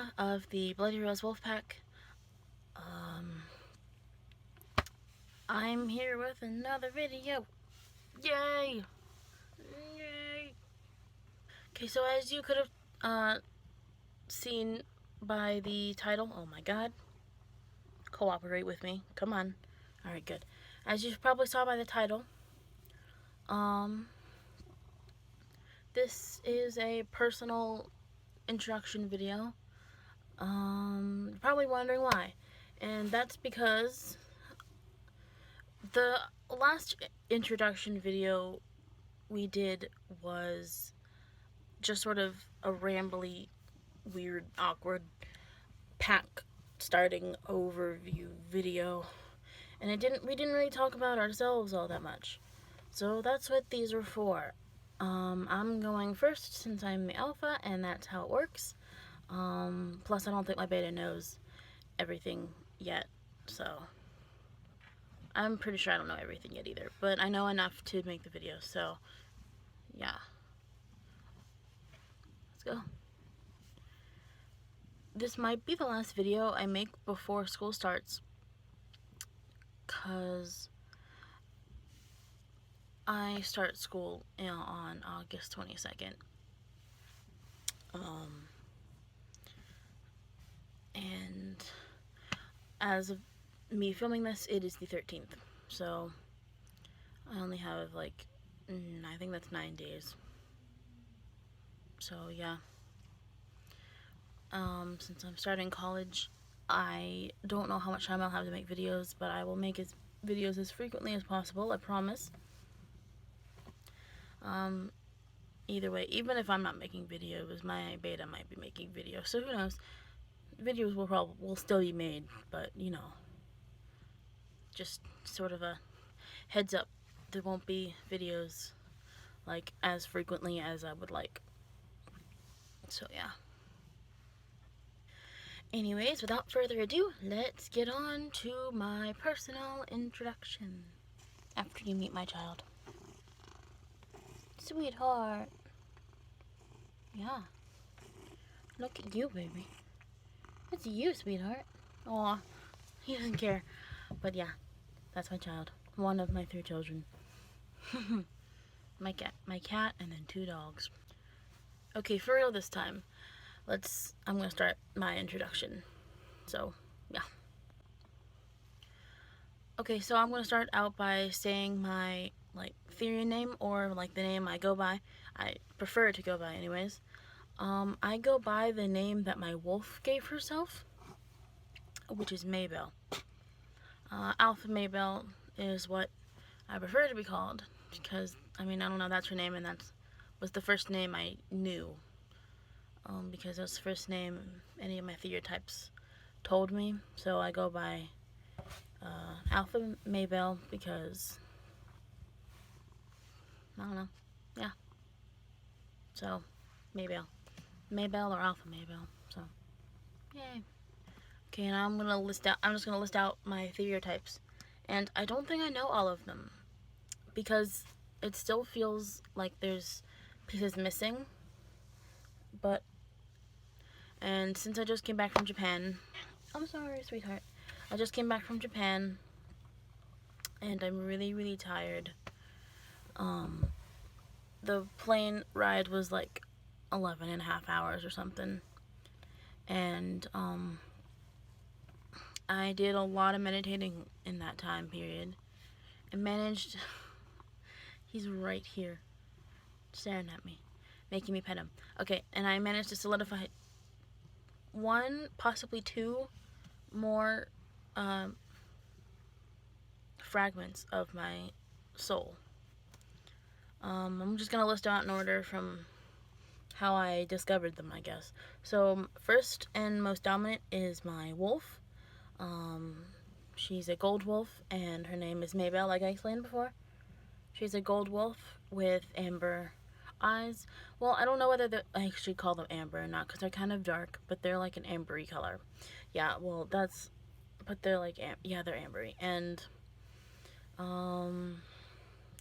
Alpha of the Bloody Rose Wolfpack. I'm here with another video. Yay! Yay! Okay, so as you could have seen by the title, oh my god, cooperate with me, come on. Alright, good. As you probably saw by the title, this is a personal introduction video. You're probably wondering why. And that's because the last introduction video we did was just sort of a rambly, weird, awkward pack starting overview video, and we didn't really talk about ourselves all that much. So that's what these are for. I'm going first since I'm the alpha, and that's how it works. Plus, I don't think my beta knows everything yet, so I'm pretty sure I don't know everything yet either, but I know enough to make the video, so yeah. Let's go. This might be the last video I make before school starts, because I start school on August 22nd. And as of me filming this, it is the 13th. So I only have like, I think that's 9 days. So yeah. Since I'm starting college, I don't know how much time I'll have to make videos, but I will make videos as frequently as possible, I promise. Either way, even if I'm not making videos, my beta might be making videos, so who knows. Videos will still be made, but you know, just sort of a heads up, there won't be videos like as frequently as I would like. So yeah. Anyways, without further ado, let's get on to my personal introduction after you meet my child. Sweetheart. Yeah. Look at you, baby. It's you, sweetheart. Aw, he doesn't care. But yeah, that's my child. One of my 3 children. my cat, and then 2 dogs. Okay, for real this time. I'm gonna start my introduction. So, yeah. Okay, so I'm gonna start out by saying my, theory name, or, the name I go by. I prefer to go by anyways. I go by the name that my wolf gave herself, which is Maybell. Alpha Maybell is what I prefer to be called, because, I don't know, that's her name, and that was the first name I knew. Because it was the first name any of my theory types told me, so I go by Alpha Maybell because, I don't know, yeah. So, Maybell or Alpha Maybell, so, yay. Okay, and I'm just gonna list out my theory types, and I don't think I know all of them, because it still feels like there's pieces missing, and since I just came back from Japan, I'm sorry, sweetheart, I just came back from Japan, and I'm really, really tired. The plane ride was like 11.5 hours or something, and I did a lot of meditating in that time period. I managed, he's right here, staring at me, making me pet him. Okay, and I managed to solidify 1, possibly 2 more fragments of my soul. I'm just gonna list out in order from how I discovered them, I guess. So, first and most dominant is my wolf. She's a gold wolf, and her name is Maybell, like I explained before. She's a gold wolf with amber eyes. Well, I don't know whether I actually call them amber or not, because they're kind of dark, but they're like an ambery color. Yeah, well, but they're like, yeah, they're ambery. And,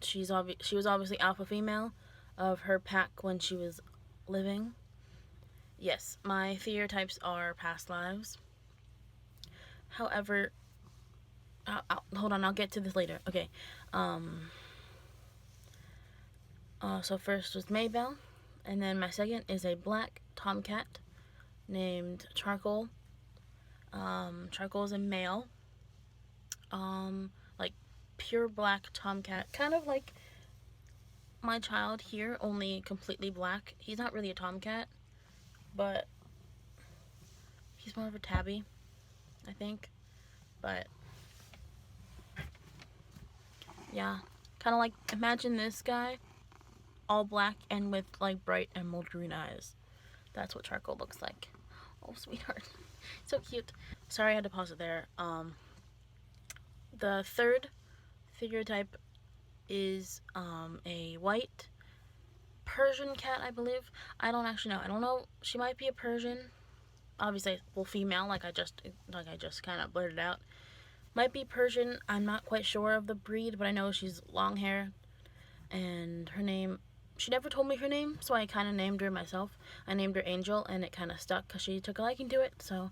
she was obviously alpha female of her pack when she was living. yes, my stereotypes are past lives. However, hold on, I'll get to this later. Okay. So first was Maybelle, and then my second is a black tomcat named Charcoal. Charcoal is a male. Like pure black tomcat, kind of like my child here, only completely black. He's not really a tomcat, but he's more of a tabby, I think. But yeah, kind of like, imagine this guy, all black and with like bright emerald green eyes. That's what Charcoal looks like. Oh, sweetheart, so cute. Sorry, I had to pause it there. The third stereotype is a white Persian cat, I believe. I don't actually know. I don't know. She might be a Persian. Obviously, well, female, like I just kind of blurted out. Might be Persian. I'm not quite sure of the breed, but I know she's long hair. And her name, she never told me her name, so I kind of named her myself. I named her Angel, and it kind of stuck because she took a liking to it. So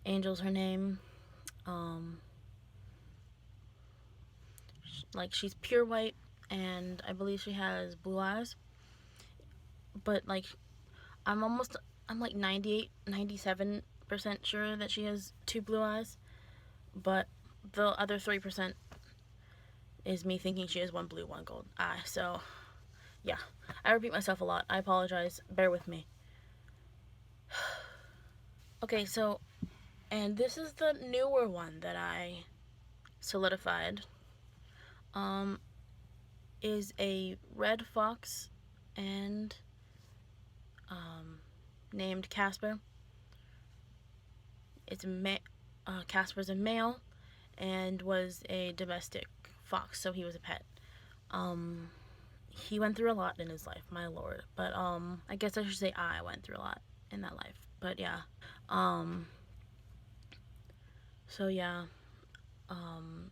Angel's her name. Like, she's pure white, and I believe she has blue eyes. But like, I'm like 98, 97% sure that she has two blue eyes. But the other 3% is me thinking she has one blue, one gold eye. So, yeah. I repeat myself a lot. I apologize. Bear with me. Okay, so, and this is the newer one that I solidified. Is a red fox and named Casper. Casper's a male and was a domestic fox, so he was a pet. He went through a lot in his life, my lord. But I guess I should say I went through a lot in that life. But yeah. So yeah.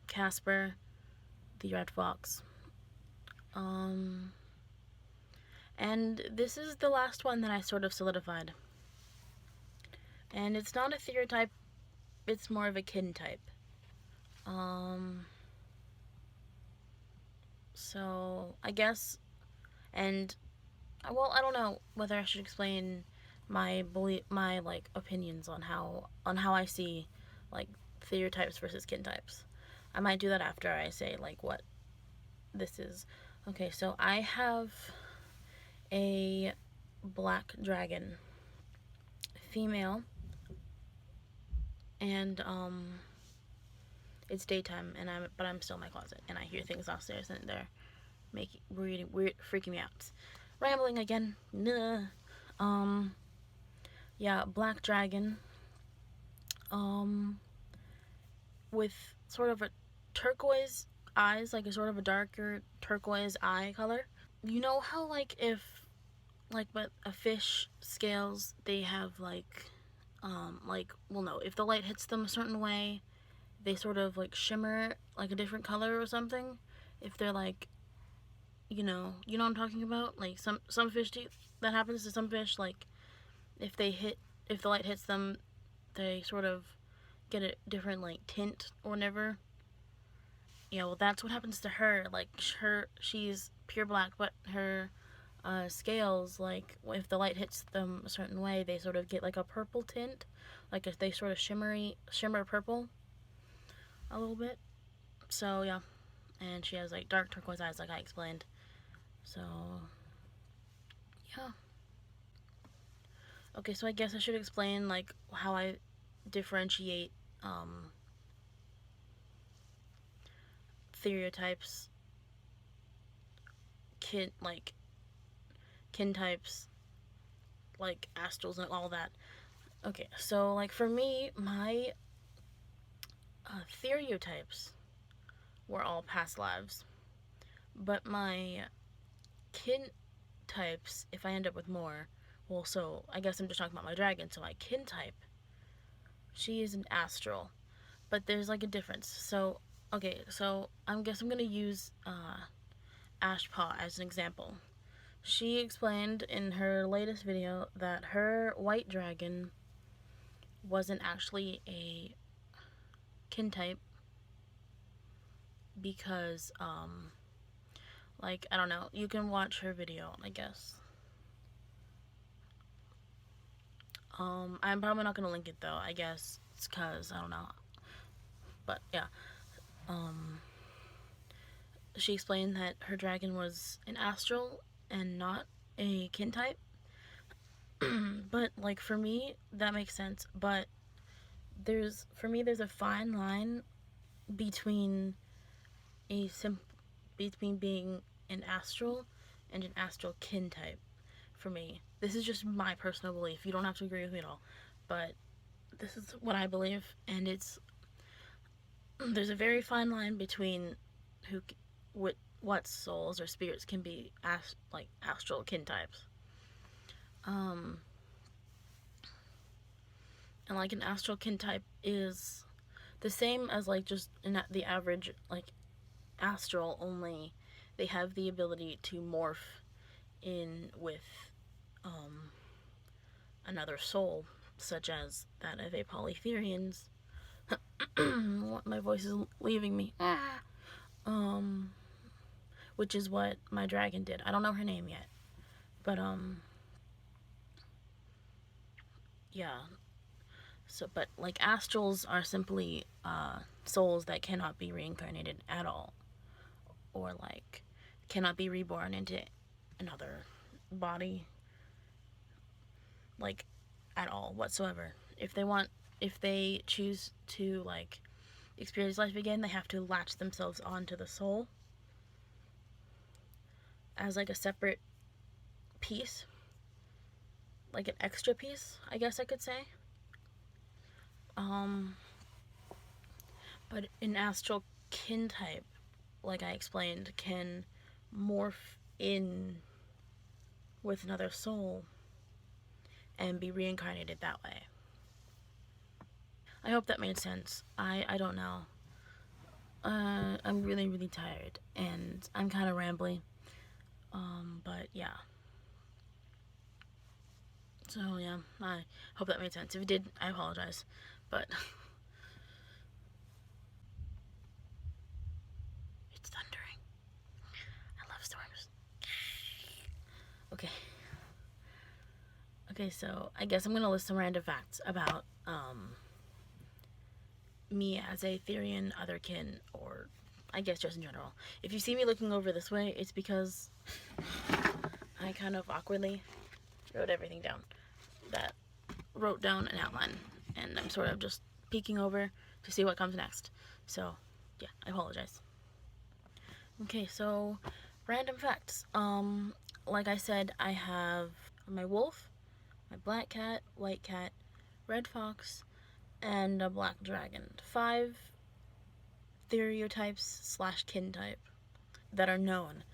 Casper, the red fox. And this is the last one that I sort of solidified. And it's not a stereotype, it's more of a kin type. So I guess, and well, I don't know whether I should explain my like opinions on how I see like stereotypes versus kin types. I might do that after I say like what this is. Okay, so I have a black dragon, female, and it's daytime, and I'm still in my closet, and I hear things downstairs, and they're making weird, freaking me out. Rambling again. Nah. Yeah, black dragon. With sort of a turquoise eyes, like a sort of a darker turquoise eye color. You know how like if like but a fish scales, they have like well, no, if the light hits them a certain way, they sort of like shimmer like a different color or something. If they're like, you know what I'm talking about. Like some fish do that happens to some fish. Like if the light hits them, they sort of get a different like tint or whatever. Yeah, well, that's what happens to her. Like she's pure black, but her scales, like if the light hits them a certain way, they sort of get like a purple tint, like if they sort of shimmer purple a little bit. So yeah, and she has like dark turquoise eyes, like I explained. So yeah. Okay, so I guess I should explain like how I differentiate stereotypes, kin types, like astrals and all that. Okay, so like for me, my stereotypes were all past lives, but my kin types, if I end up with more, well, so I guess I'm just talking about my dragon. So my kin type, she is an astral, but there's like a difference. So okay, so I guess I'm gonna use Ashpaw as an example. She explained in her latest video that her white dragon wasn't actually a kin type because, like, I don't know. You can watch her video, I guess. I'm probably not gonna link it though. I guess it's cause I don't know. But yeah, she explained that her dragon was an astral and not a kin type. But like for me, that makes sense. But there's a fine line between between being an astral and an astral kin type. For me, this is just my personal belief. You don't have to agree with me at all, but this is what I believe, and it's there's a very fine line between who what souls or spirits can be like astral kin types. Um, and like an astral kin type is the same as like just the average like astral, only they have the ability to morph in with another soul, such as that of a polytherians. My voice is leaving me. Which is what my dragon did. I don't know her name yet, but yeah. So, but like astrals are simply souls that cannot be reincarnated at all, or like cannot be reborn into another body, like at all whatsoever. If they choose to like experience life again, they have to latch themselves onto the soul as like a separate piece, like an extra piece, I guess I could say. Um, but an astral kin type, like I explained, can morph in with another soul and be reincarnated that way. I hope that made sense. I don't know. I'm really, really tired and I'm kind of rambly. But yeah. So yeah, I hope that made sense. If it did, I apologize. But it's thundering. I love storms. Okay. Okay, so I guess I'm gonna list some random facts about me as a Therian otherkin, or I guess just in general. If you see me looking over this way, it's because I kind of awkwardly wrote everything down. Wrote down an outline, and I'm sort of just peeking over to see what comes next. So, yeah, I apologize. Okay, so random facts. Like I said, I have my wolf, my black cat, white cat, red fox, and a black dragon. 5 stereotypes slash kin type that are known.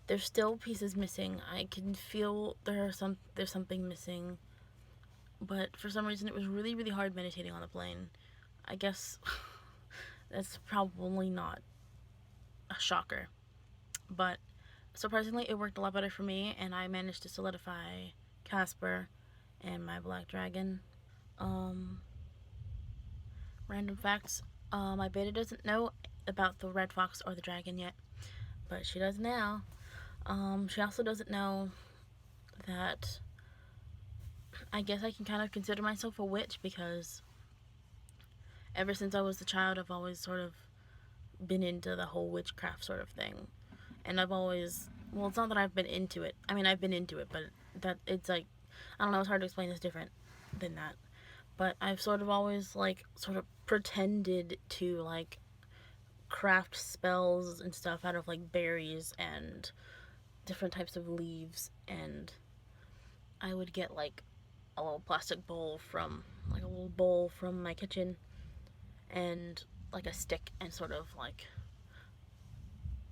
There's still pieces missing. I can feel there's something missing, but for some reason it was really, really hard meditating on the plane. I guess that's probably not a shocker, but surprisingly it worked a lot better for me, and I managed to solidify Casper and my black dragon. Random facts. My beta doesn't know about the red fox or the dragon yet, but she does now. She also doesn't know that I guess I can kind of consider myself a witch, because ever since I was a child, I've always sort of been into the whole witchcraft sort of thing. And I've always, well, it's not that I've been into it. I mean, I've been into it, but that it's like, I don't know, it's hard to explain. It's different than that. But I've sort of always, like, sort of pretended to, like, craft spells and stuff out of, like, berries and different types of leaves. And I would get, like, a little plastic bowl from, like, a little bowl from my kitchen, and, like, a stick, and sort of, like,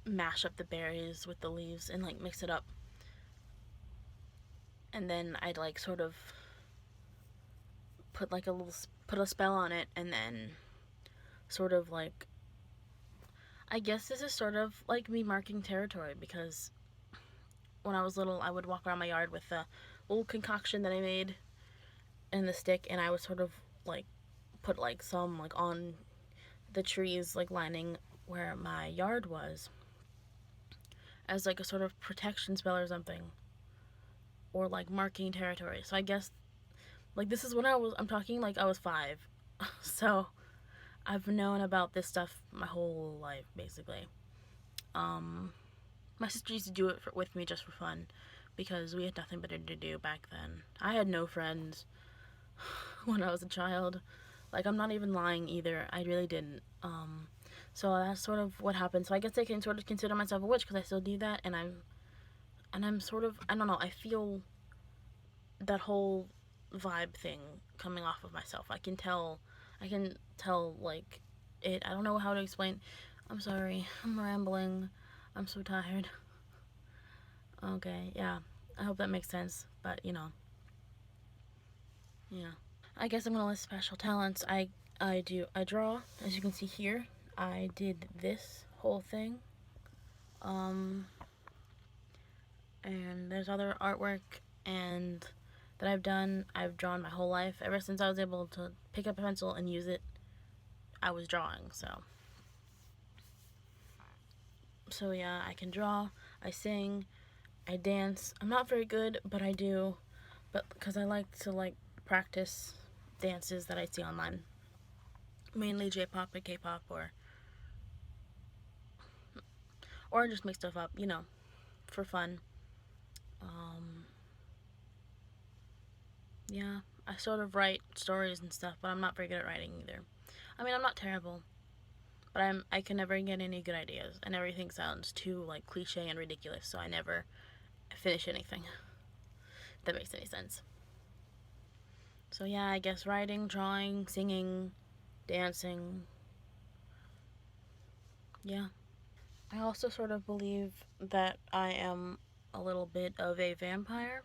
mash up the berries with the leaves and, like, mix it up. And then I'd, like, sort of put a spell on it, and then sort of, like, I guess this is sort of like me marking territory, because when I was little, I would walk around my yard with a little concoction that I made in the stick, and I would sort of like put like some like on the trees like lining where my yard was as like a sort of protection spell or something, or like marking territory. So I guess like this is when I'm talking like I was 5. So I've known about this stuff my whole life basically. My sister used to do it with me just for fun because we had nothing better to do back then. I had no friends when I was a child. Like, I'm not even lying either. I really didn't. So that's sort of what happened. So I guess I can sort of consider myself a witch because I still do that, and I'm sort of, I don't know, I feel that whole vibe thing coming off of myself. I can tell like it. I don't know how to explain. I'm sorry. I'm rambling. I'm so tired. Okay, yeah. I hope that makes sense. But yeah. I guess I'm gonna list special talents. I draw, as you can see here. I did this whole thing. And there's other artwork and that I've drawn my whole life. Ever since I was able to pick up a pencil and use it, I was drawing. So yeah, I can draw, I sing, I dance. I'm not very good, but I do. But because I like to like practice dances that I see online, mainly J-pop and K-pop, or just make stuff up, for fun. Yeah, I sort of write stories and stuff, but I'm not very good at writing either. I mean, I'm not terrible, but I can never get any good ideas, and everything sounds too like cliche and ridiculous, so I never finish anything. If that makes any sense. So yeah, I guess writing, drawing, singing, dancing. Yeah. I also sort of believe that I am a little bit of a vampire,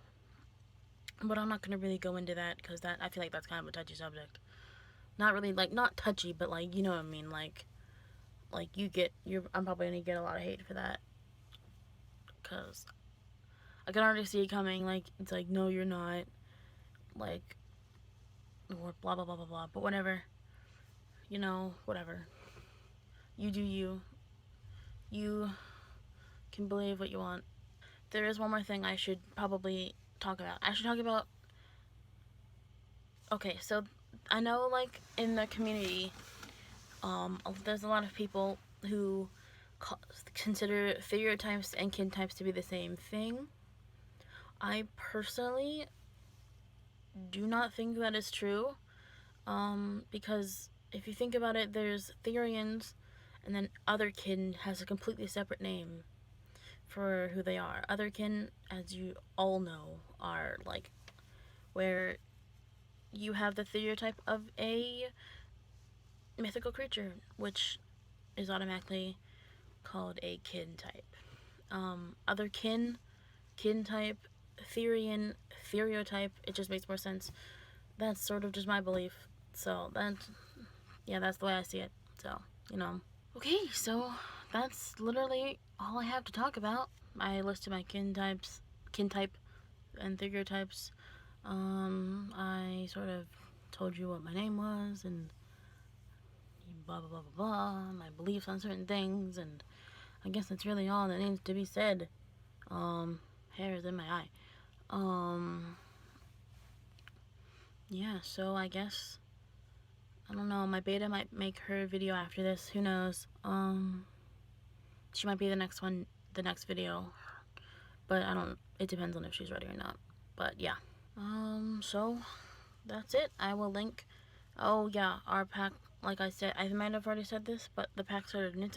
but I'm not gonna really go into that because that I feel like that's kind of a touchy subject. Not really like not touchy, but like you know what I mean. Like I'm probably gonna get a lot of hate for that because I can already see it coming. Like it's like no, you're not. Like or blah blah blah blah blah. But whatever, whatever. You do you. You can believe what you want. There is one more thing I should probably talk about. I should talk about. Okay, so I know like in the community, there's a lot of people who consider figure types and kin types to be the same thing. I personally do not think that is true. Because if you think about it, there's Therians, and then Otherkin has a completely separate name for who they are. Otherkin, as you all know, are like where you have the stereotype of a mythical creature, which is automatically called a kin type. Otherkin, kin type, Therian, stereotype, it just makes more sense. That's sort of just my belief. So that's the way I see it. So. Okay, so that's literally all I have to talk about. I listed my kin type, and figure types. I sort of told you what my name was and blah blah blah blah blah, my beliefs on certain things, and I guess that's really all that needs to be said. Hair is in my eye. Yeah, so I guess I don't know, my beta might make her video after this, who knows. She might be the next video, but it depends on if she's ready or not. But yeah. So that's it. I will link, oh yeah, our pack, like I said, I might have already said this, but the pack started an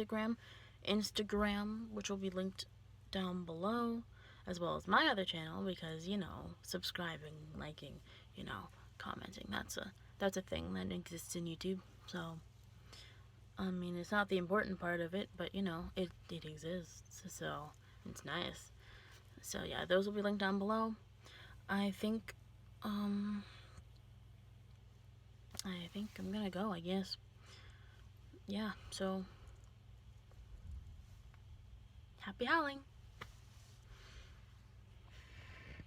Instagram, which will be linked down below, as well as my other channel, because, subscribing, liking, commenting, that's a thing that exists in YouTube. So, I mean, it's not the important part of it, but, it exists, so it's nice. So, yeah, those will be linked down below. I think I'm gonna go, I guess. Yeah, so, happy howling!